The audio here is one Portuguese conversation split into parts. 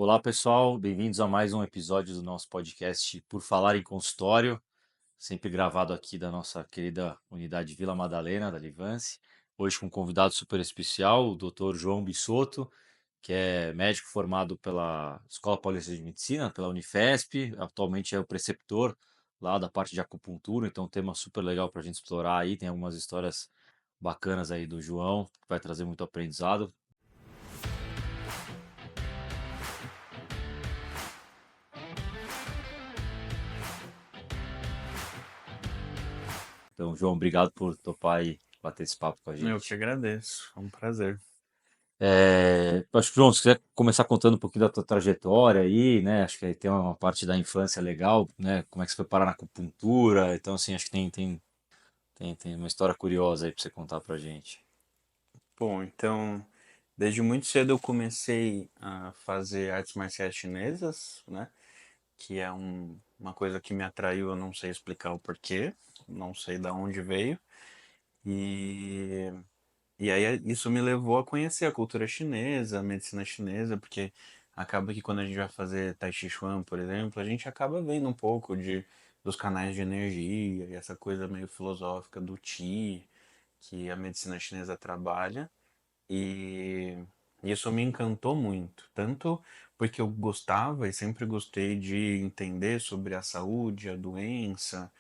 Olá, pessoal, bem-vindos a mais um episódio do nosso podcast Por Falar em Consultório, sempre gravado aqui da nossa querida unidade Vila Madalena, da Livance. Hoje com um convidado super especial, o Dr. João Bissoto, que é médico formado pela Escola Paulista de Medicina, pela Unifesp, atualmente é o preceptor lá da parte de acupuntura, então um tema super legal para a gente explorar aí, tem algumas histórias bacanas aí do João, que vai trazer muito aprendizado. Então, João, obrigado por topar e bater esse papo com a Eu que gente. agradeço, é um prazer. Acho que, João, se quiser começar contando um pouquinho da tua trajetória aí, né? Acho que aí tem uma parte da infância legal, né? Como é que você foi parar na acupuntura? Então, assim, acho que tem uma história curiosa aí pra você contar pra gente. Bom, então, desde muito cedo eu comecei a fazer artes marciais chinesas, né? Que é uma coisa que me atraiu, eu não sei explicar o porquê, não sei da onde veio. E, e aí isso me levou a conhecer a cultura chinesa, a medicina chinesa, porque acaba que quando a gente vai fazer Tai Chi Chuan, por exemplo, a gente acaba vendo um pouco dos canais de energia e essa coisa meio filosófica do Qi que a medicina chinesa trabalha e isso me encantou muito, tanto porque eu gostava e sempre gostei de entender sobre a saúde, a doença,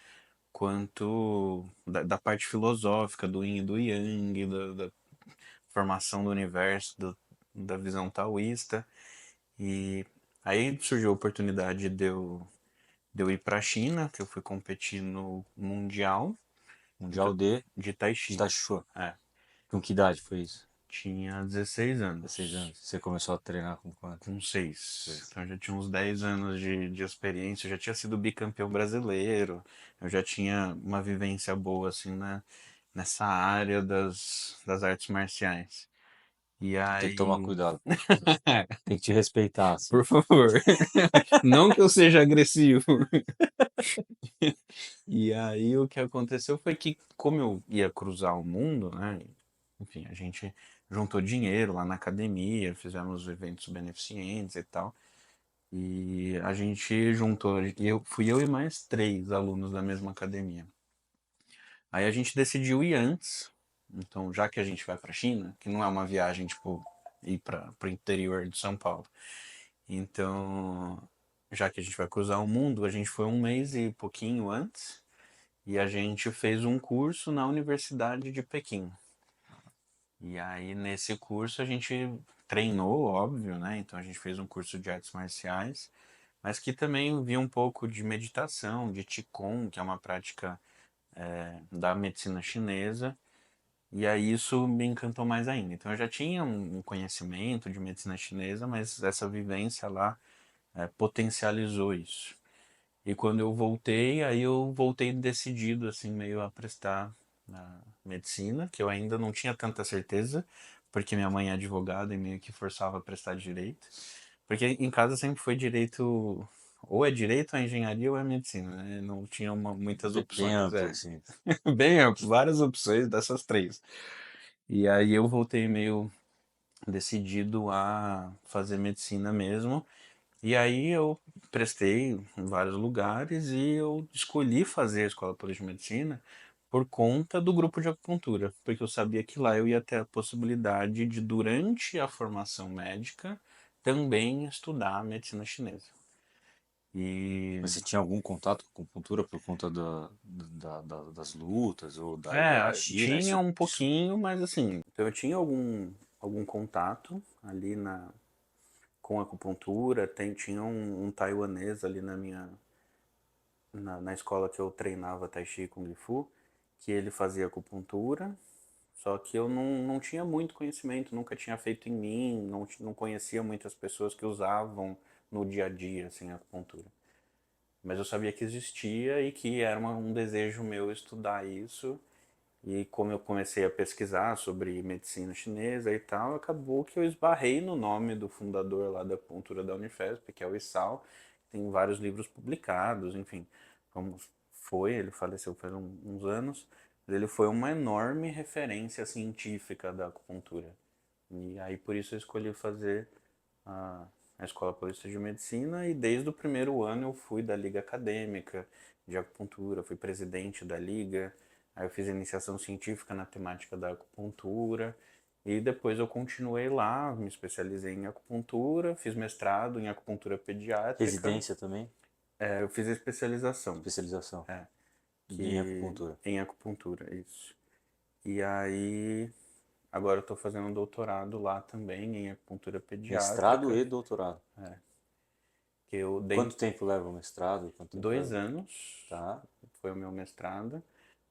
quanto da parte filosófica do yin e do yang, da formação do universo, da visão taoísta. E aí surgiu a oportunidade de eu ir para a China, que eu fui competir no Mundial Mundial D de Tai de Chi. Taichua. É, Com que idade foi isso? tinha 16 16 anos. anos. Você começou a treinar com quanto? Com 6. Seis. Então eu já tinha uns 10 anos de experiência, eu já tinha sido bicampeão brasileiro, eu já tinha uma vivência boa assim nessa área das artes marciais. E Tem que tomar aí. cuidado, pô. Tem que te respeitar, assim. Por favor, não que eu seja agressivo. E aí o que aconteceu foi que, como eu ia cruzar o mundo, né? Enfim, a gente juntou dinheiro lá na academia, fizemos eventos beneficentes e tal. E a gente juntou, fui eu e mais 3 alunos da mesma academia. Aí a gente decidiu ir antes. Então, já que a gente vai para a China, que não é uma viagem tipo ir para o interior de São Paulo. Então, já que a gente vai cruzar o mundo, a gente foi um mês e pouquinho antes e a gente fez um curso na Universidade de Pequim. E aí nesse curso a gente treinou, óbvio, né? Então a gente fez um curso de artes marciais, mas que também via um pouco de meditação, de Qigong, que é uma prática da medicina chinesa. E aí isso me encantou mais ainda. Então eu já tinha um conhecimento de medicina chinesa, mas essa vivência lá potencializou isso. E quando eu voltei, aí eu voltei decidido, assim, meio a prestar na medicina, que eu ainda não tinha tanta certeza, porque minha mãe é advogada e meio que forçava a prestar direito. Porque em casa sempre foi direito, ou é direito, ou é engenharia, ou é medicina, né? Não tinha muitas Bem opções, amplo, é. assim. Bem amplo, várias opções dessas 3. E aí eu voltei meio decidido a fazer medicina mesmo. E aí eu prestei em vários lugares e eu escolhi fazer a Escola Paulista de Medicina por conta do grupo de acupuntura, porque eu sabia que lá eu ia ter a possibilidade de, durante a formação médica, também estudar a medicina chinesa. E Mas você tinha algum contato com acupuntura por conta das lutas ou da China? tinha um Isso pouquinho, mas assim, então eu tinha algum contato ali com acupuntura, tinha um taiwanês ali na escola que eu treinava Tai Chi Kung Fu, que ele fazia acupuntura, só que eu não tinha muito conhecimento, nunca tinha feito em mim, não conhecia muitas pessoas que usavam no dia a dia, assim, a acupuntura. Mas eu sabia que existia e que era um desejo meu estudar isso. E como eu comecei a pesquisar sobre medicina chinesa e tal, acabou que eu esbarrei no nome do fundador lá da acupuntura da Unifesp, que é o Isao. Tem vários livros publicados, enfim. Como ele faleceu faz uns anos, mas ele foi uma enorme referência científica da acupuntura. E aí por isso eu escolhi fazer a, na Escola Paulista de Medicina, e desde o primeiro ano eu fui da Liga Acadêmica de Acupuntura, fui presidente da Liga, aí eu fiz iniciação científica na temática da acupuntura, e depois eu continuei lá, me especializei em acupuntura, fiz mestrado em acupuntura pediátrica, Residência também? eu fiz a especialização, Especialização é, em que acupuntura. em acupuntura, isso. E aí, agora eu estou fazendo um doutorado lá também em acupuntura Mestrado pediátrica, e doutorado. que eu dei Quanto tempo leva o mestrado? Quanto tempo leva? 2 anos, Tá. foi o meu mestrado.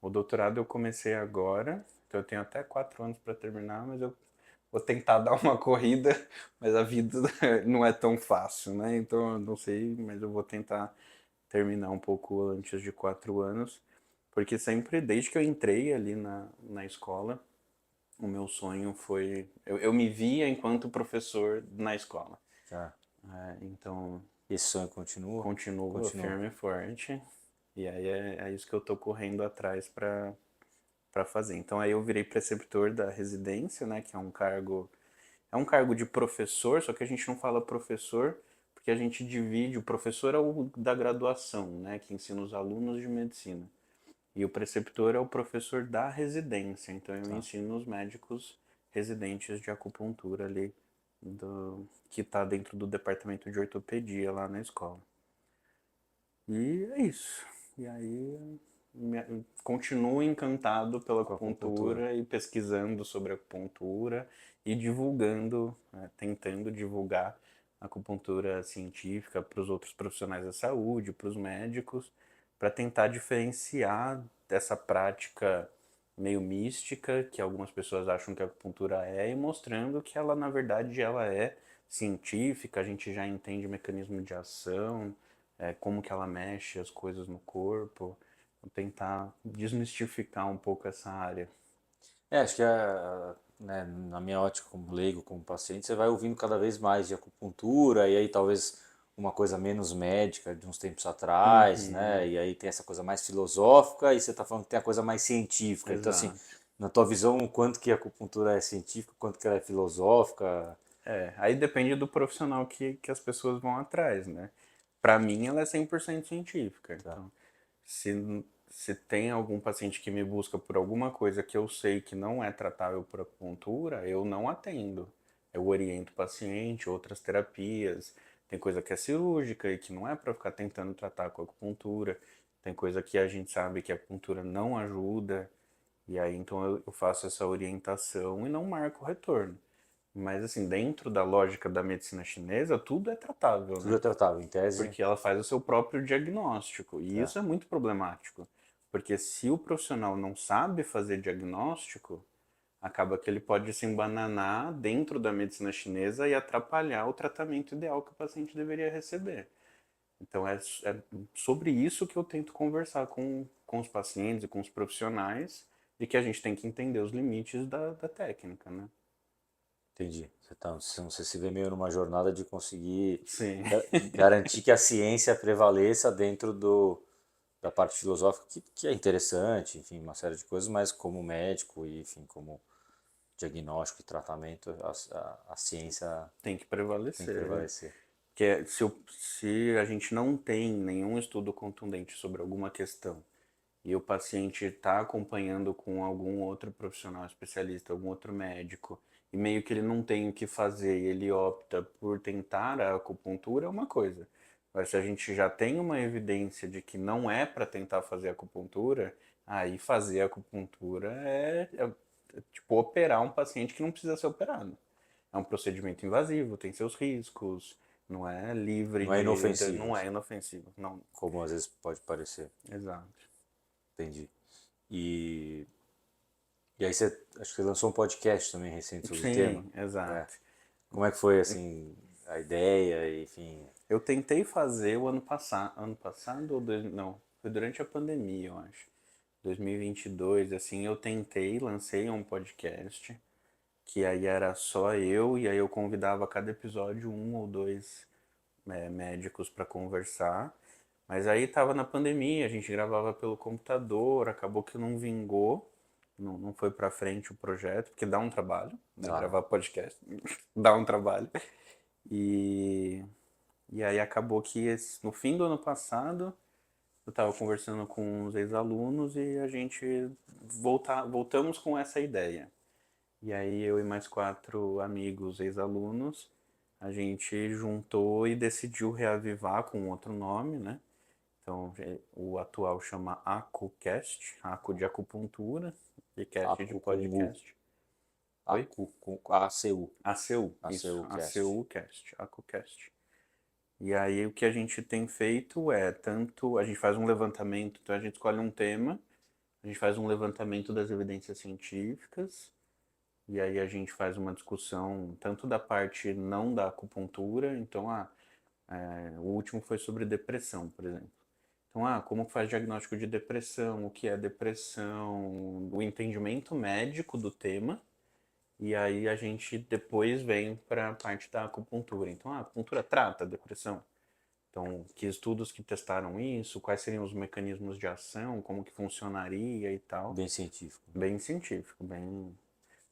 O doutorado eu comecei agora, então eu tenho até 4 anos para terminar, mas eu vou tentar dar uma corrida, mas a vida não é tão fácil, né? Então eu não sei, mas eu vou tentar terminar um pouco antes de 4 anos, porque sempre, desde que eu entrei ali na escola, o meu sonho foi. Eu me via enquanto professor na escola. Tá. Então, Esse sonho continua? continua Continua. firme e forte. E aí é isso que eu tô correndo atrás para fazer. Então aí eu virei preceptor da residência, né, que é um cargo de professor, só que a gente não fala professor porque a gente divide, o professor é o da graduação, né, que ensina os alunos de medicina. E o preceptor é o professor da residência, então eu Tá. ensino os médicos residentes de acupuntura ali, que está dentro do departamento de ortopedia lá na escola. E é isso. E aí continuo encantado pela Com a acupuntura. acupuntura e pesquisando sobre acupuntura e divulgando, tentando divulgar a acupuntura científica para os outros profissionais da saúde, para os médicos, para tentar diferenciar dessa prática meio mística que algumas pessoas acham que a acupuntura é, e mostrando que ela na verdade ela é científica, a gente já entende o mecanismo de ação, como que ela mexe as coisas no corpo, vou tentar desmistificar um pouco essa área. Acho que né, na minha ótica como leigo, como paciente, você vai ouvindo cada vez mais de acupuntura e aí talvez uma coisa menos médica de uns tempos atrás, Uhum, né? E aí tem essa coisa mais filosófica e você está falando que tem a coisa mais científica. Então, assim, exato. na tua visão, o quanto que a acupuntura é científica, o quanto que ela é filosófica? Aí depende do profissional que as pessoas vão atrás, né? Para mim, ela é 100% científica. Tá, Então, se tem algum paciente que me busca por alguma coisa que eu sei que não é tratável por acupuntura, eu não atendo. Eu oriento o paciente, outras terapias. Tem coisa que é cirúrgica e que não é para ficar tentando tratar com acupuntura. Tem coisa que a gente sabe que a acupuntura não ajuda. E aí, então, eu faço essa orientação e não marco o retorno. Mas, assim, dentro da lógica da medicina chinesa, tudo é tratável, tudo né? é tratável, em tese. Porque ela faz o seu próprio diagnóstico. E Tá, isso é muito problemático. Porque se o profissional não sabe fazer diagnóstico, acaba que ele pode se embananar dentro da medicina chinesa e atrapalhar o tratamento ideal que o paciente deveria receber. Então é sobre isso que eu tento conversar com os pacientes e com os profissionais, de que a gente tem que entender os limites da técnica, né? entendi. Você se vê meio numa jornada de conseguir Sim, garantir que a ciência prevaleça dentro da parte filosófica, que é interessante, enfim, uma série de coisas, mas como médico e, enfim, como diagnóstico e tratamento, a ciência tem que tem que prevalecer. prevalecer. Se a gente não tem nenhum estudo contundente sobre alguma questão e o paciente está acompanhando com algum outro profissional especialista, algum outro médico, e meio que ele não tem o que fazer e ele opta por tentar a acupuntura, é uma coisa. Mas se a gente já tem uma evidência de que não é para tentar fazer acupuntura, aí fazer acupuntura é tipo operar um paciente que não precisa ser operado. É um procedimento invasivo, tem seus riscos, não é livre Não é não inofensivo, é assim, inofensivo, não. como às vezes pode parecer. Exato. Entendi. E, e aí acho que você lançou um podcast também recente sobre o tema. Sim, É. exato. Como é que foi, assim, a ideia, enfim, Eu tentei fazer o ano passado ou não, foi durante a pandemia, eu acho. 2022, assim, eu tentei, lancei um podcast, que aí era só eu, e aí eu convidava a cada episódio um ou dois médicos para conversar. Mas aí tava na pandemia, a gente gravava pelo computador, acabou que não vingou, não foi pra frente o projeto, porque dá um trabalho, né? dá, né? Gravar podcast dá um trabalho. E, e aí acabou que no fim do ano passado eu estava conversando com uns ex-alunos e a gente voltamos com essa ideia. E aí eu e mais 4 amigos ex-alunos, a gente juntou e decidiu reavivar com outro nome, né? Então o atual chama AcuCast, Acu de acupuntura e cast de Acu com U. podcast. Oi? Acu com ACU. ACU, isso, ACU Cast. ACUcast, AcuCast. E aí o que a gente tem feito é tanto, a gente faz um levantamento, então a gente escolhe um tema, a gente faz um levantamento das evidências científicas, e aí a gente faz uma discussão tanto da parte não da acupuntura, então o último foi sobre depressão, por exemplo. Então, como faz diagnóstico de depressão, o que é depressão, o entendimento médico do tema, e aí a gente depois vem para a parte da acupuntura. Então, a acupuntura trata a depressão. Então, que estudos que testaram isso, quais seriam os mecanismos de ação, como que funcionaria e tal. Bem científico. Bem científico, bem.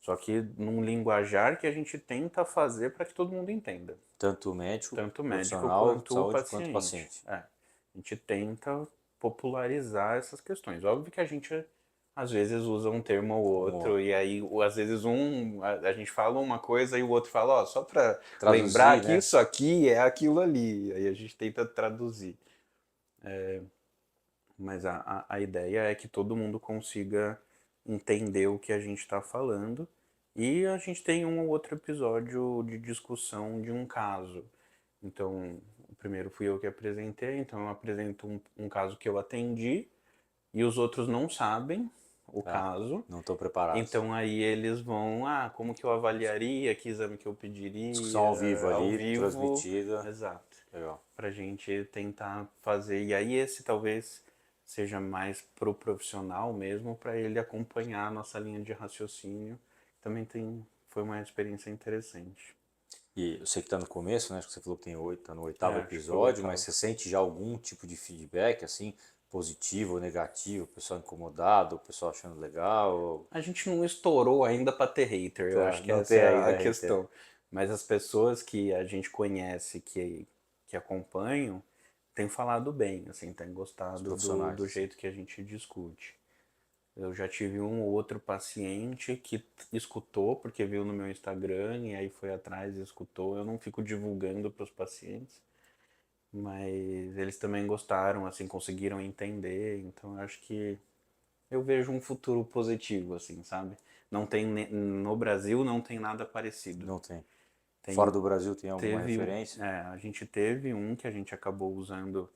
Só que num linguajar que a gente tenta fazer para que todo mundo entenda. Tanto médico, Tanto o médico profissional de quanto o saúde, quanto paciente. paciente. A gente tenta popularizar essas questões. Óbvio que a gente às vezes usa um termo ou Um ou outro, outro. e aí às vezes a gente fala uma coisa e o outro fala, ó, só para lembrar Traduzir, que né? isso aqui é aquilo ali. Aí a gente tenta traduzir. Mas a ideia é que todo mundo consiga entender o que a gente está falando. E a gente tem um ou outro episódio de discussão de um caso. Então, o primeiro fui eu que apresentei, então eu apresento um caso que eu atendi e os outros não sabem o Tá. caso. Não estão preparados. Então aí eles vão, como que eu avaliaria, que exame que eu Discussão ao vivo pediria, ao ali, vivo, transmitida. exato, Legal. pra gente tentar fazer. E aí esse talvez seja mais pro profissional mesmo, para ele acompanhar a nossa linha de raciocínio. Também foi uma experiência interessante. E eu sei que tá no começo, né? Acho que você falou que tá no oitavo Acho que foi o episódio, mas oitavo. você sente já algum tipo de feedback, assim, positivo ou negativo? O pessoal incomodado, o pessoal achando legal? A gente não estourou ainda para ter hater, eu Tá, acho que não essa tem é a ainda hater. questão. Mas as pessoas que a gente conhece, que acompanham, têm falado bem, assim, têm Os gostado profissionais, do assim. jeito que a gente discute. Eu já tive um ou outro paciente que escutou, porque viu no meu Instagram e aí foi atrás e escutou. Eu não fico divulgando para os pacientes, mas eles também gostaram, assim, conseguiram entender. Então eu acho que eu vejo um futuro positivo, assim, sabe? Não tem, no Brasil não tem nada parecido. Não tem. Fora Tem, do Brasil tem alguma referência? a gente teve um que a gente acabou usando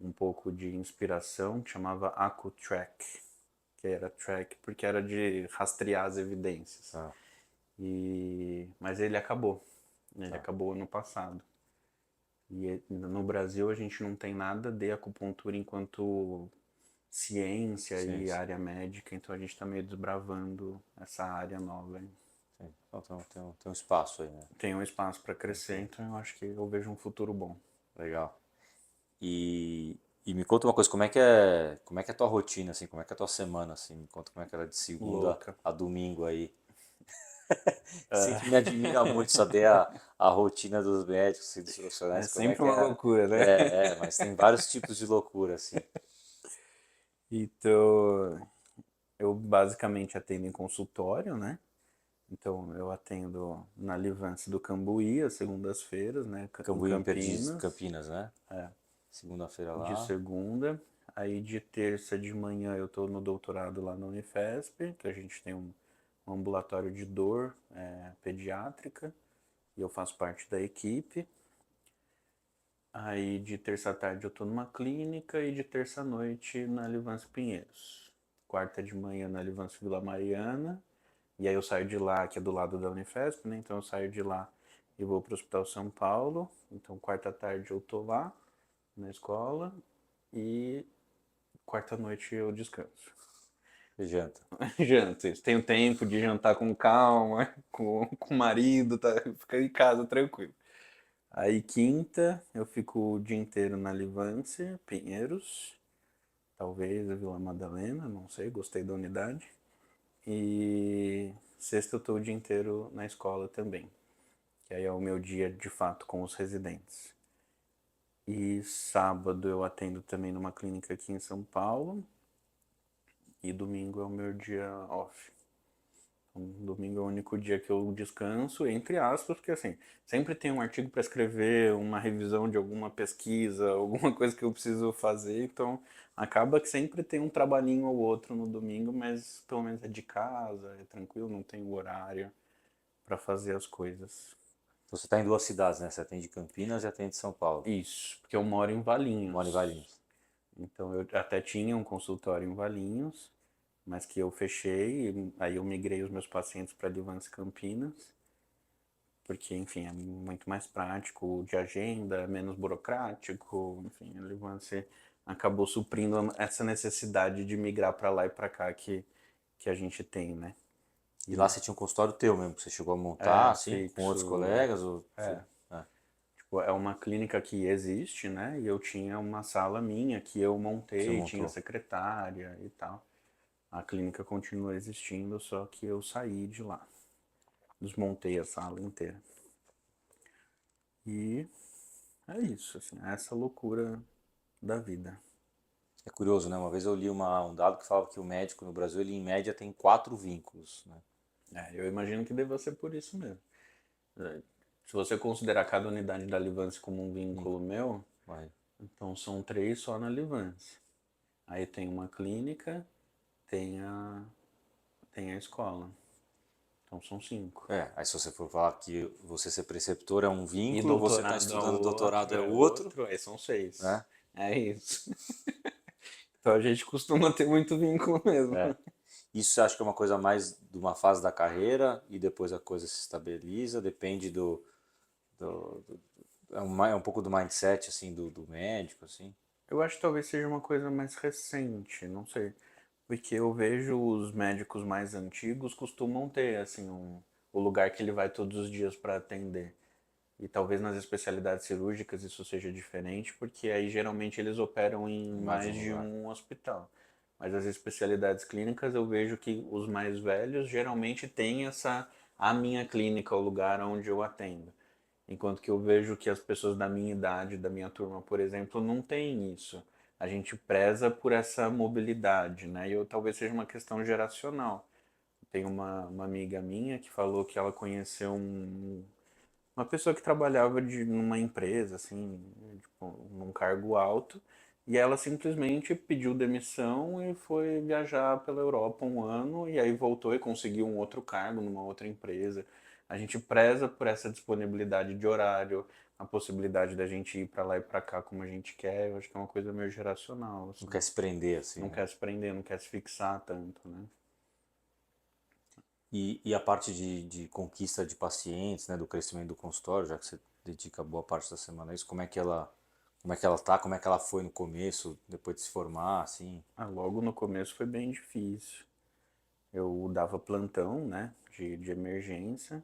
um pouco de inspiração, que chamava AcuTrack, que era track porque era de rastrear as evidências. Tá, Mas ele tá. acabou ano passado. E no Brasil a gente não tem nada de acupuntura enquanto ciência e Ciência. área médica, então a gente está meio desbravando essa área nova. Sim. Então tem um espaço aí, né? Tem um espaço para Tem um crescer, espaço. então eu acho que eu vejo um futuro bom. Legal. E, e me conta uma coisa, como é que é a tua rotina, assim, como é que é a tua semana, assim, me conta como é que ela é de segunda Louca. a domingo aí. Sempre me admira muito saber a rotina dos médicos e dos É profissionais, como é sempre que uma é. loucura, né? Mas tem vários tipos de loucura, assim. Então, eu basicamente atendo em consultório, né? Então, eu atendo na Livance do Cambuí, às segundas-feiras, né? Em Cambuí em Perdizes, Campinas, Campinas, né? Segunda-feira de lá. segunda. Aí, de terça de manhã, eu tô no doutorado lá na Unifesp, que a gente tem um ambulatório de dor pediátrica, e eu faço parte da equipe. Aí de terça à tarde eu tô numa clínica e de terça à noite na Livance Pinheiros. Quarta de manhã na Livance Vila Mariana. E aí eu saio de lá, que é do lado da Unifesp, né? Então eu saio de lá e vou pro Hospital São Paulo. Então quarta à tarde eu tô lá na escola e quarta à noite eu descanso. E janta. Janto, isso. Tenho tempo de jantar com calma, com o marido, tá? Ficar em casa tranquilo. Aí quinta eu fico o dia inteiro na Livância, Pinheiros, talvez a Vila Madalena, não sei, gostei da unidade. E sexta eu tô o dia inteiro na escola também, que que aí é o meu dia de fato com os residentes. E sábado eu atendo também numa clínica aqui em São Paulo. E domingo é o meu dia off. Então, domingo é o único dia que eu descanso, entre aspas, porque assim, sempre tem um artigo para escrever, uma revisão de alguma pesquisa, alguma coisa que eu preciso fazer, então acaba que sempre tem um trabalhinho ou outro no domingo, mas pelo menos é de casa, é tranquilo, não tem horário para fazer as coisas. Você está em duas cidades, né? Você atende Campinas e atende São Paulo. Isso, porque eu moro em Mora em Valinhos. Valinhos. Então eu até tinha um consultório em Valinhos, mas que eu fechei, e aí eu migrei os meus pacientes para Advance Campinas, porque, enfim, é muito mais prático de agenda, menos burocrático, enfim, a Advance acabou suprindo essa necessidade de migrar para lá e para cá que a gente tem, né? E lá E você tinha um consultório teu mesmo, que você chegou a montar, é assim, com outros fixo, colegas? Ou você... é, é. tipo, é uma clínica que existe, né? E eu tinha uma sala minha que eu Você montei, tinha montou. secretária e tal. A clínica continua existindo, só que eu saí de lá. Desmontei a sala inteira. E é isso, assim, é essa loucura da vida. É curioso, né? Uma vez eu li um dado que falava que o médico no Brasil, ele em média tem 4 vínculos, né? É, eu imagino que deva ser por isso mesmo. É, se você considerar cada unidade da Livance como um Sim. vínculo meu, Vai. então são 3 só na Livance. Aí tem uma clínica, tem tem a escola. Então são 5. É, aí se você for falar que você ser preceptor é um E vínculo, você está doutorado estudando doutorado é é outro, outro, aí são 6. né? É isso. Então a gente costuma ter muito vínculo mesmo. É. Isso você acha que é uma coisa mais de uma fase da carreira e depois a coisa se estabiliza? Depende é um pouco do mindset, assim, do médico, assim? Eu acho que talvez seja uma coisa mais recente, não sei. Porque eu vejo os médicos mais antigos costumam ter, assim, o lugar que ele vai todos os dias para atender. E talvez nas especialidades cirúrgicas isso seja diferente, porque aí geralmente eles operam em Em mais de mais um de lugar. um hospital. Mas as especialidades clínicas eu vejo que os mais velhos geralmente têm a minha clínica, o lugar onde eu atendo. Enquanto que eu vejo que as pessoas da minha idade, da minha turma, por exemplo, não têm isso. A gente preza por essa mobilidade, né? E eu, talvez seja uma questão geracional. Tem uma amiga minha que falou que ela conheceu uma pessoa que trabalhava numa empresa, assim, tipo, num cargo alto, e ela simplesmente pediu demissão e foi viajar pela Europa um ano, e aí voltou e conseguiu um outro cargo numa outra empresa. A gente preza por essa disponibilidade de horário, a possibilidade da gente ir para lá e para cá como a gente quer. Eu acho que é uma coisa meio geracional, Não assim. quer se prender, assim, Não né? quer se prender, não quer se fixar tanto, né? E a parte de conquista de pacientes, né, do crescimento do consultório, já que você dedica boa parte da semana a isso, como é que ela tá, como é que ela foi no começo, depois de se formar, assim? Ah, logo no começo foi bem difícil. Eu dava plantão, né, de emergência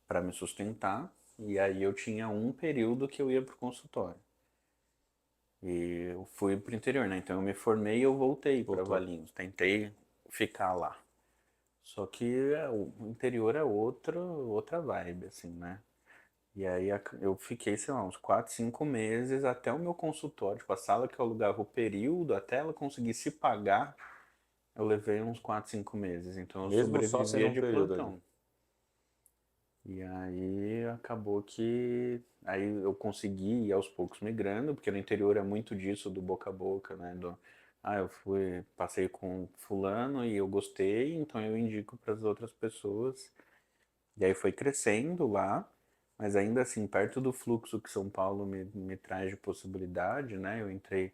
para me sustentar, e aí eu tinha um período que eu ia pro consultório. E eu fui pro interior, né? Então eu me formei e eu voltei para Voltou. Valinhos, tentei ficar lá. Só que o interior é outra vibe, assim, né? E aí eu fiquei, sei lá, uns 4, 5 meses até o meu consultório, tipo, a sala que eu alugava o período, até ela conseguir se pagar, eu levei uns 4, 5 meses. Então eu Mesmo só sendo sobrevivia um de período ali. plantão. E aí acabou que aí eu consegui ir aos poucos migrando, porque no interior é muito disso do boca a boca, né? Eu fui, passei com fulano e eu gostei, então eu indico para as outras pessoas. E aí foi crescendo lá, mas ainda assim, perto do fluxo que São Paulo me traz de possibilidade, né? Eu entrei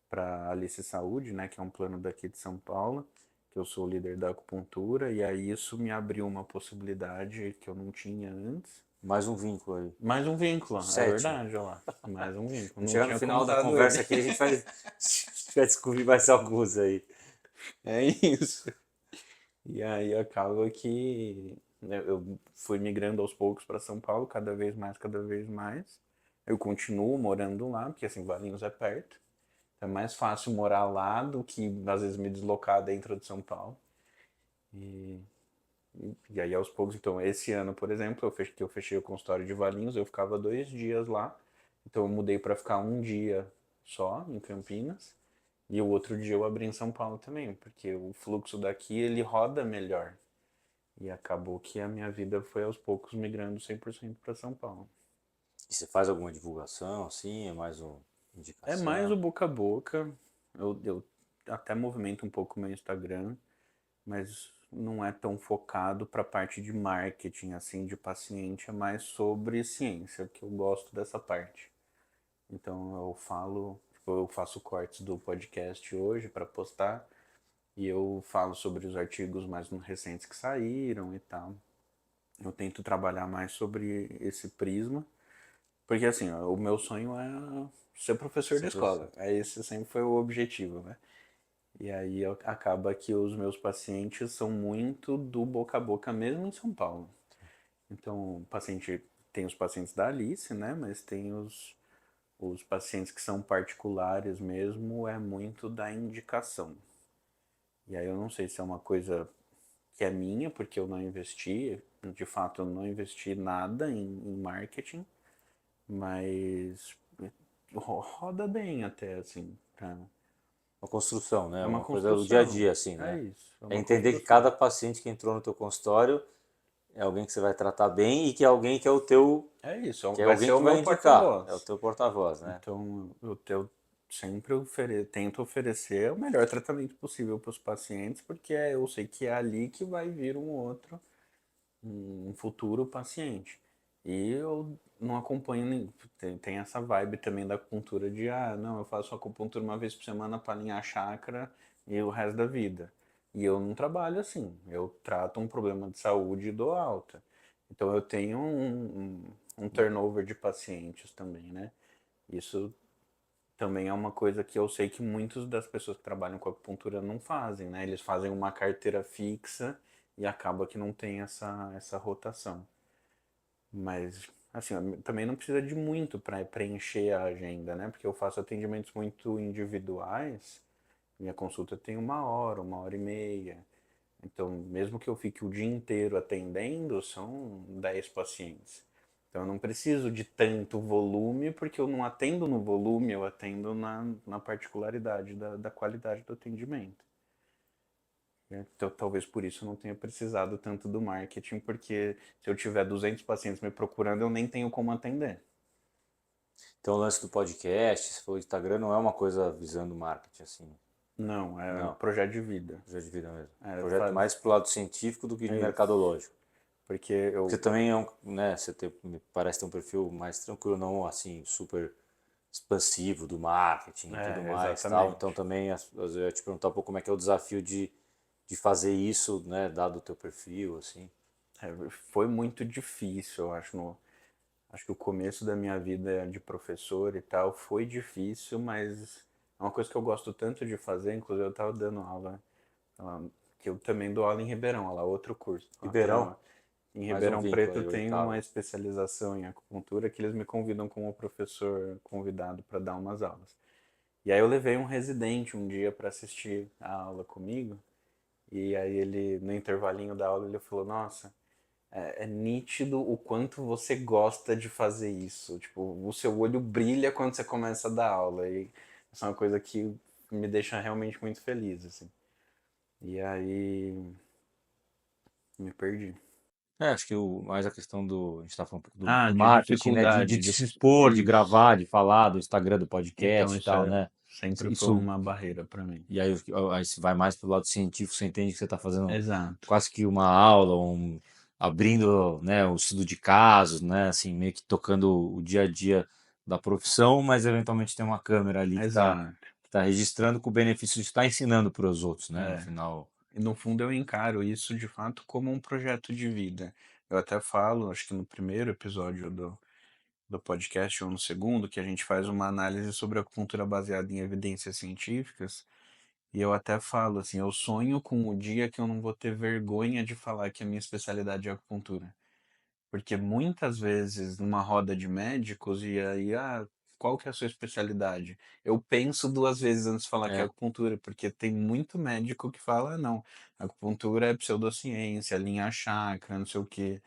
para Alice Saúde, né, que é um plano daqui de São Paulo, que eu sou o líder da acupuntura, e aí isso me abriu uma possibilidade que eu não tinha antes. Mais um vínculo aí. Mais um O vínculo, é sétimo. verdade, olha lá. Mais um vínculo. Quando Não chegar no tinha final da contado ele. conversa aqui, a gente vai descobrir mais alguns aí. É isso. E aí acaba que né, eu fui migrando aos poucos para São Paulo, cada vez mais, cada vez mais. Eu continuo morando lá, porque assim, Valinhos é perto. É mais fácil morar lá do que às vezes me deslocar dentro de São Paulo. E E aí aos poucos, então, esse ano, por exemplo, que eu fechei o consultório de Valinhos, eu ficava 2 dias lá. Então eu mudei para ficar um dia só em Campinas. E o outro dia eu abri em São Paulo também, porque o fluxo daqui ele roda melhor. E acabou que a minha vida foi aos poucos migrando 100% para São Paulo. E você faz alguma divulgação, assim? É mais uma É mais o indicação? boca a boca. Eu até movimento um pouco o meu Instagram, mas não é tão focado para a parte de marketing, assim, de paciente, é mais sobre ciência, que eu gosto dessa parte. Então eu falo, tipo, eu faço cortes do podcast hoje para postar e eu falo sobre os artigos mais recentes que saíram e tal. Eu tento trabalhar mais sobre esse prisma, porque assim, ó, o meu sonho é ser professor Você da é escola. professor. Esse sempre foi o objetivo, né? E aí acaba que os meus pacientes são muito do boca a boca mesmo em São Paulo. Então, o paciente tem os pacientes da Alice, né? Mas tem os pacientes que são particulares mesmo, é muito da indicação. E aí eu não sei se é uma coisa que é minha, porque eu não investi, de fato eu não investi nada em marketing, mas roda bem até, assim, Uma construção, né? é uma Uma coisa do dia a construção, dia, assim, é né? isso, é É uma entender que construção. cada paciente que entrou no teu consultório é alguém que você vai tratar bem e que é alguém que é o teu, É isso, que é vai alguém ser o que vai meu indicar, é o porta-voz. teu porta-voz, né? Então, eu sempre tento oferecer o melhor tratamento possível para os pacientes, porque eu sei que é ali que vai vir um outro, um futuro paciente. E eu não acompanho, tem essa vibe também da acupuntura de, ah, não, eu faço acupuntura uma vez por semana para alinhar chakra e o resto da vida. E eu não trabalho assim, eu trato um problema de saúde e dou alta. Então eu tenho um turnover de pacientes também, né? Isso também é uma coisa que eu sei que muitas das pessoas que trabalham com acupuntura não fazem, né? Eles fazem uma carteira fixa e acaba que não tem essa rotação. Mas, assim, também não precisa de muito para preencher a agenda, né? Porque eu faço atendimentos muito individuais. Minha consulta tem 1 hora e meia. Então, mesmo que eu fique o dia inteiro atendendo, são 10 pacientes. Então, eu não preciso de tanto volume, porque eu não atendo no volume, eu atendo na particularidade da qualidade do atendimento. Né? Então, talvez por isso eu não tenha precisado tanto do marketing, porque se eu tiver 200 pacientes me procurando, eu nem tenho como atender. Então o lance do podcast, se for o Instagram, não é uma coisa visando marketing, assim. Não, é Não, projeto de vida. projeto de vida mesmo. É, Projeto mais pro lado científico do que de é isso. mercadológico. Porque Você eu. também é um, né, me parece ter um perfil mais tranquilo, não assim, super expansivo do marketing e tudo É, mais, tal. Então exatamente. também eu ia te perguntar um pouco como é que é o desafio de fazer isso, né, dado o teu perfil, assim. É, foi muito difícil, eu acho. Acho que o começo da minha vida de professor e tal foi difícil, mas é uma coisa que eu gosto tanto de fazer. Inclusive, eu estava dando aula, ah, que eu também dou aula em Ribeirão, lá outro curso. Lá Ribeirão, em mais um Ribeirão vínculo Preto aí, eu o tenho uma Ricardo. especialização em acupuntura que eles me convidam como professor convidado para dar umas aulas. E aí eu levei um residente um dia para assistir a aula comigo. E aí ele, no intervalinho da aula, ele falou, nossa, é nítido o quanto você gosta de fazer isso. Tipo, o seu olho brilha quando você começa a dar aula. E isso é uma coisa que me deixa realmente muito feliz, assim. E aí me perdi. É, acho que mais a questão do. A gente está falando um pouco do Ah, de marketing, né? De dificuldade, de se expor, de isso. gravar, de falar, do Instagram, do Então, podcast e isso tal, né? sempre foi Isso. uma barreira para mim. E aí você vai mais pro lado científico, você entende que você está fazendo Exato. quase que uma aula, abrindo, né, o estudo de casos, né? Assim, meio que tocando o dia a dia da profissão, mas eventualmente tem uma câmera ali Exato. que tá registrando com o benefício de estar ensinando para os outros, né? No É. final. E no fundo eu encaro isso de fato como um projeto de vida. Eu até falo, acho que no primeiro episódio do podcast ou no segundo, que a gente faz uma análise sobre a acupuntura baseada em evidências científicas. E eu até falo assim, eu sonho com o dia que eu não vou ter vergonha de falar que a minha especialidade é acupuntura. Porque muitas vezes numa roda de médicos, e aí, ah, qual que é a sua especialidade? Eu penso 2 vezes antes de falar que é É, acupuntura, porque tem muito médico que fala: "Ah, não, acupuntura é pseudociência, alinhar chakra, não sei o quê".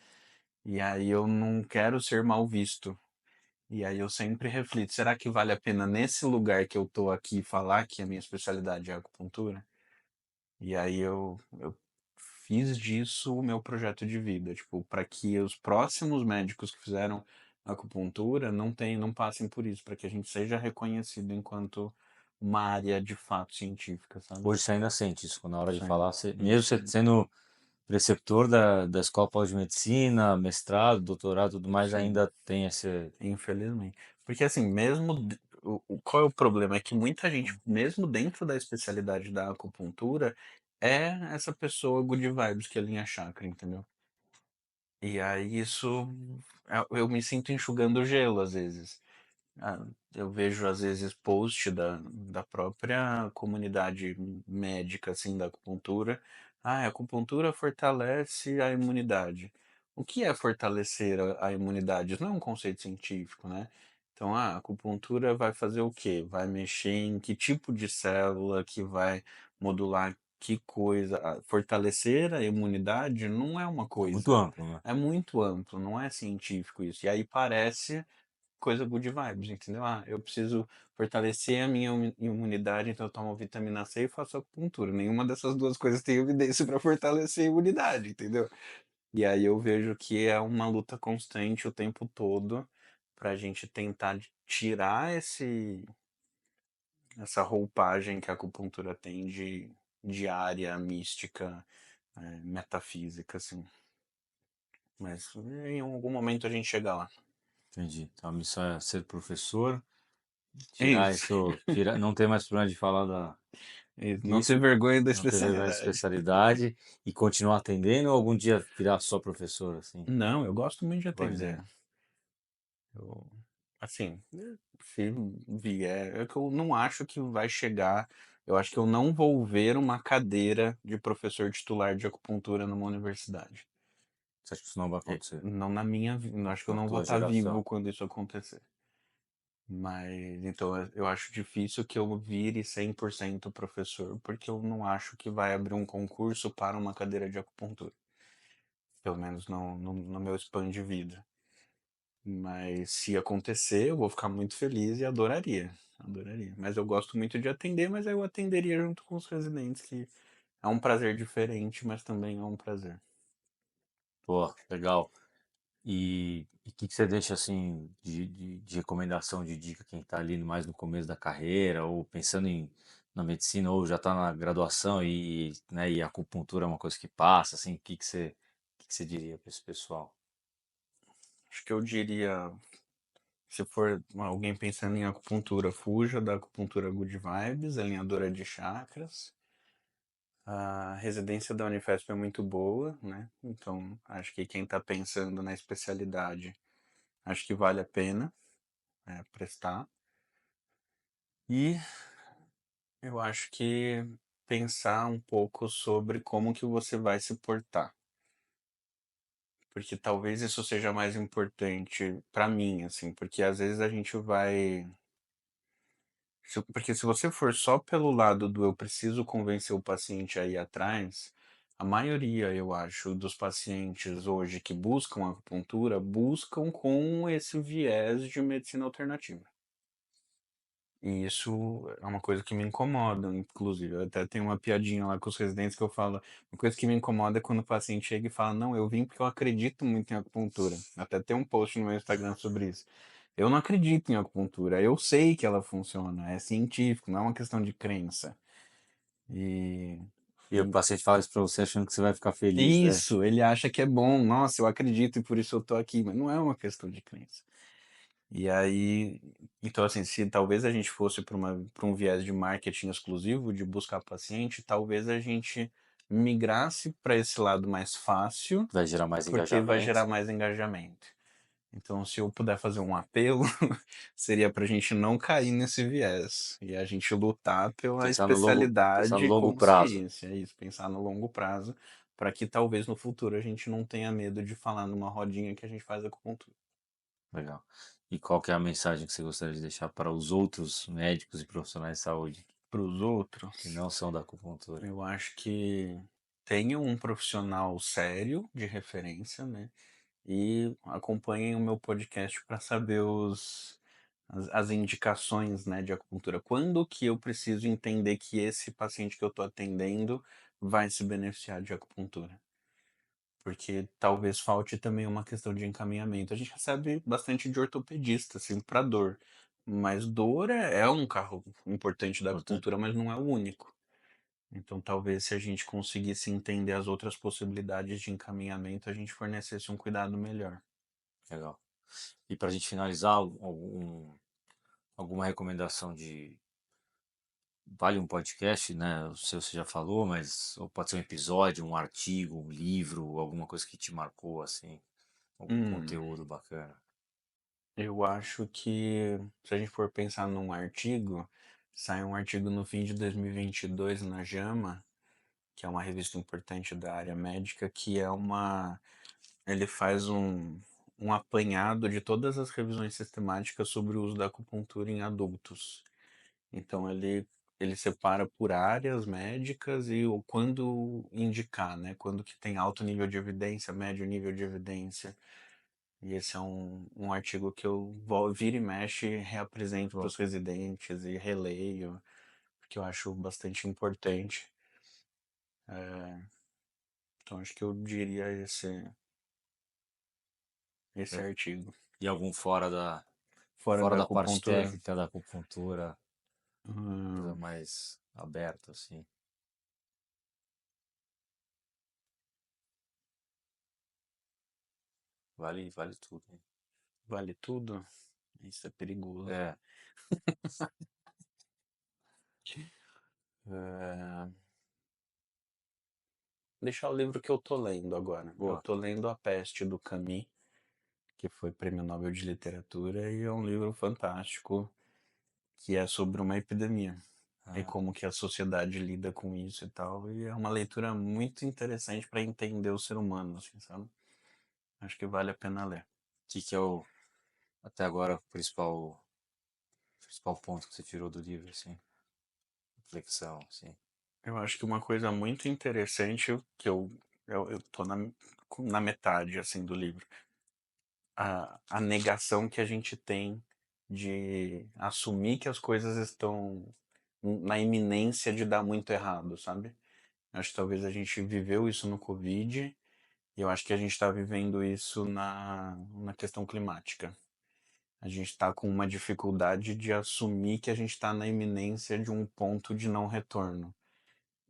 E aí eu não quero ser mal visto. E aí eu sempre reflito: "Será que vale a pena nesse lugar que eu tô aqui falar que a minha especialidade é acupuntura?". E aí eu fiz disso o meu projeto de vida, tipo, para que os próximos médicos que fizeram acupuntura não passem por isso, para que a gente seja reconhecido enquanto uma área de fato científica, sabe? hoje você ainda sente isso, na hora de Sim, falar, você, mesmo isso. você sendo preceptor da Escola Paulista de Medicina, mestrado, doutorado, tudo mais, Sim, ainda tem esse. infelizmente. Porque assim, mesmo qual é o problema? É que muita gente, mesmo dentro da especialidade da acupuntura, é essa pessoa good vibes que alinha chakra, entendeu? E aí isso eu me sinto enxugando gelo às vezes. Ah, eu vejo às vezes post da própria comunidade médica, assim, da acupuntura. Ah, a acupuntura fortalece a imunidade. O que é fortalecer a imunidade? Isso não é um conceito científico, né? Então, a acupuntura vai fazer o quê? Vai mexer em que tipo de célula, que vai modular que coisa. Fortalecer a imunidade não é uma É muito coisa. amplo, né? É muito amplo, não é científico isso. E aí parece coisa good vibes, entendeu? Ah, eu preciso fortalecer a minha imunidade, então eu tomo vitamina C e faço acupuntura. Nenhuma dessas duas coisas tem evidência para fortalecer a imunidade, entendeu? E aí eu vejo que é uma luta constante o tempo todo para a gente tentar tirar essa roupagem que a acupuntura tem de área mística, metafísica, assim. Mas em algum momento a gente chega lá. Entendi. Então a missão é ser professor, É tirar isso. isso, tirar, não ter mais problema de falar É isso. Não ter disso, vergonha da não ter vergonha de especialidade. especialidade e continuar atendendo ou algum dia virar só professor, assim? Não, eu gosto muito de Pois atender. Eu, assim, se vier, é que eu não acho que vai chegar. Eu acho que eu não vou ver uma cadeira de professor titular de acupuntura numa universidade. você acha que isso não vai acontecer Não na minha vida. Acho que eu na não vou tua estar geração? vivo quando isso acontecer. Mas, então, eu acho difícil que eu vire 100% professor, porque eu não acho que vai abrir um concurso para uma cadeira de acupuntura. Pelo menos no meu span de vida. Mas se acontecer, eu vou ficar muito feliz e adoraria. Adoraria. Mas eu gosto muito de atender, mas eu atenderia junto com os residentes, que é um prazer diferente, mas também é um prazer. Pô, legal. E o que, que você deixa assim de recomendação, de dica, quem está ali mais no começo da carreira, ou pensando na medicina, ou já está na graduação né, e a acupuntura é uma coisa que passa, assim, o que que você diria para esse pessoal? Acho que eu diria, se for alguém pensando em acupuntura, fuja da acupuntura Good Vibes, alinhadora de chakras. A residência da Unifesp é muito boa, né? Então, acho que quem está pensando na especialidade, acho que vale a pena, prestar. E eu acho que pensar um pouco sobre como que você vai se portar, porque talvez isso seja mais importante pra mim, assim, porque às vezes a gente vai, porque se você for só pelo lado do eu preciso convencer o paciente a ir atrás, a maioria, eu acho, dos pacientes hoje que buscam acupuntura buscam com esse viés de medicina alternativa. E isso é uma coisa que me incomoda, inclusive. Eu até tenho uma piadinha lá com os residentes que eu falo. Uma coisa que me incomoda é quando o paciente chega e fala: Não, eu vim porque eu acredito muito em acupuntura. Até tem um post no meu Instagram sobre isso. Eu não acredito em acupuntura. Eu sei que ela funciona. É científico, não é uma questão de crença. E, E o e paciente fala isso para você achando que você vai ficar feliz, né? isso, ele acha que é bom. Nossa, eu acredito e por isso eu tô aqui. Mas não é uma questão de crença. E aí, então assim, se talvez a gente fosse para um viés de marketing exclusivo, de buscar paciente, talvez a gente migrasse para esse lado mais fácil, Vai gerar mais porque vai gerar engajamento. mais engajamento. Então, se eu puder fazer um apelo, seria para a gente não cair nesse viés e a gente lutar pela Pensar no especialidade longo com prazo. ciência, é isso, pensar no longo prazo, para que talvez no futuro a gente não tenha medo de falar numa rodinha que a gente faz acupuntura. Legal. E qual que é a mensagem que você gostaria de deixar para os outros médicos e profissionais de saúde Para os que outros, não são da acupuntura? eu acho que tenham um profissional sério de referência, né? E acompanhem o meu podcast para saber as indicações, né, de acupuntura. Quando que eu preciso entender que esse paciente que eu estou atendendo vai se beneficiar de acupuntura? Porque talvez falte também uma questão de encaminhamento. A gente recebe bastante de ortopedista, assim, para dor. Mas dor é um carro importante da Importante. acupuntura, mas não é o único. Então, talvez se a gente conseguisse entender as outras possibilidades de encaminhamento, a gente fornecesse um cuidado melhor. Legal. E para a gente finalizar, alguma recomendação de. Vale um podcast, né? O seu você já falou, mas ou pode ser um episódio, um artigo, um livro, alguma coisa que te marcou, assim, algum Hum, conteúdo bacana. eu acho que se a gente for pensar num artigo, sai um artigo no fim de 2022 na JAMA, que é uma revista importante da área médica, que é uma ele faz um apanhado de todas as revisões sistemáticas sobre o uso da acupuntura em adultos. Então ele separa por áreas médicas e o quando indicar, né? Quando que tem alto nível de evidência, médio nível de evidência. E esse é um artigo que eu viro e mexe e reapresento para Bom, os residentes e releio, porque eu acho bastante importante. Então acho que eu diria esse é. artigo. E algum fora da, Fora fora da da parte acupuntura, técnica da acupuntura, coisa hum, mais aberta, assim. Vale tudo, hein? vale tudo? Isso é perigoso. É, É, deixar o livro que eu tô lendo agora. Eu boa. tô lendo A Peste do Camus, que foi Prêmio Nobel de Literatura, e é um livro fantástico, que é sobre uma epidemia. E Ah, como que a sociedade lida com isso e tal. E é uma leitura muito interessante para entender o ser humano, assim, sabe? Acho que vale a pena ler. que é o, até agora, o principal ponto que você tirou do livro, assim? Reflexão, assim. Eu acho que uma coisa muito interessante que eu tô na metade, assim, do livro. A negação que a gente tem de assumir que as coisas estão na iminência de dar muito errado, sabe? Acho que talvez a gente viveu isso no Covid e eu acho que a gente está vivendo isso na questão climática. A gente está com uma dificuldade de assumir que a gente está na iminência de um ponto de não retorno.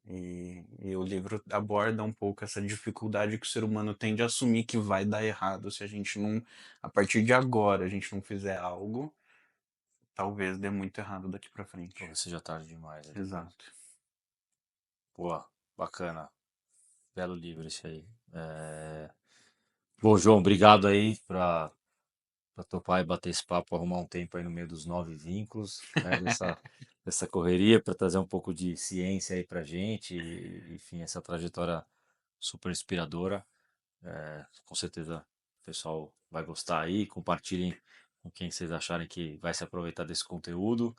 E o livro aborda um pouco essa dificuldade que o ser humano tem de assumir que vai dar errado se a gente não, a partir de agora, a gente não fizer algo, talvez dê muito errado daqui pra frente. Talvez seja tarde demais ali mesmo. Exato. Boa, bacana. Belo livro esse aí. É... Bom, João, obrigado aí para topar e bater esse papo, arrumar um tempo aí no meio dos nove vínculos, né, dessa correria, para trazer um pouco de ciência aí pra gente, e, enfim, essa trajetória super inspiradora. Com certeza o pessoal vai gostar aí, compartilhem com quem vocês acharem que vai se aproveitar desse conteúdo.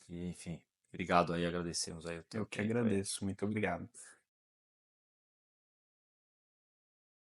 E, enfim, obrigado aí, agradecemos aí o teu Eu que tempo aí. agradeço. Muito obrigado.